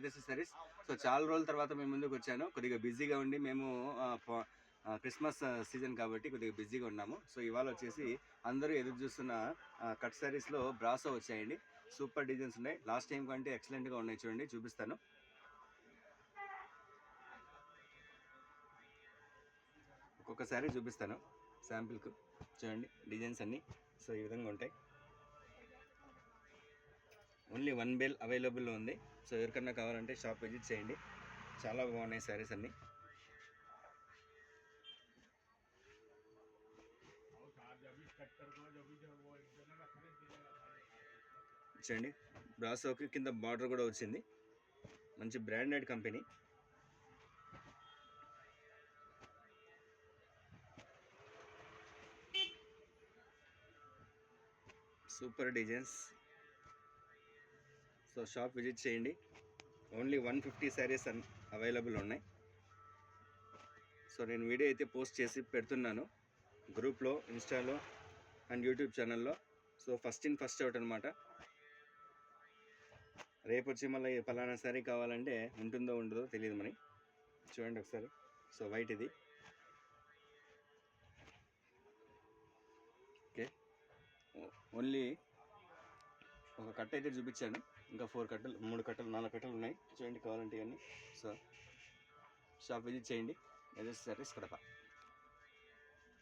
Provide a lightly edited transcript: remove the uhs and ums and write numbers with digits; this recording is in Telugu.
మెజెస్టిక్ సారీస్. సో చాలా రోజుల తర్వాత మేము ముందుకు వచ్చాను. కొద్దిగా బిజీగా ఉండి మేము క్రిస్మస్ సీజన్ కాబట్టి కొద్దిగా బిజీగా ఉన్నాము. సో ఇవాళ వచ్చేసి అందరూ ఎదురు చూస్తున్న కట్ సారీస్లో బ్రాసో వచ్చాయండి. సూపర్ డిజైన్స్ ఉన్నాయి. లాస్ట్ టైం కంటే ఎక్సలెంట్గా ఉన్నాయి. చూడండి, చూపిస్తాను. ఒక్కొక్క శారీ చూపిస్తాను శాంపిల్కు. చూడండి డిజైన్స్ అన్నీ. సో ఈ విధంగా ఉంటాయి. ఓన్లీ 1 బేల్ అవైలబుల్లో ఉంది. సో ఎవరికన్నా కావాలంటే షాప్ విజిట్ చేయండి. చాలా బాగున్నాయి శారీస్ అన్నీ. చూడండి, బ్రాసోకి కింద బార్డర్ కూడా వచ్చింది. మంచి branded company. Super designs. So shop visit చేయండి. ఓన్లీ 150 శారీస్ అవైలబుల్ ఉన్నాయి. సో నేను వీడియో అయితే పోస్ట్ చేసి పెడుతున్నాను గ్రూప్లో, ఇన్స్టాలో అండ్ యూట్యూబ్ ఛానల్లో. So first in first out అనమాట. రేపు వచ్చి మళ్ళీ పలానా శారీ కావాలంటే ఉంటుందో ఉండదో తెలియదు మరి. చూడండి ఒకసారి. సో వైట్ ఇది. ఓకే, ఓన్లీ ఒక కట్ట అయితే చూపించాను. ఇంకా 3 కట్టలు 4 కట్టలు ఉన్నాయి. చూడండి కావాలంటే ఇవన్నీ. సో షాప్ విజిట్ చేయండి. మెజెస్టిక్ సారీస్ కడప.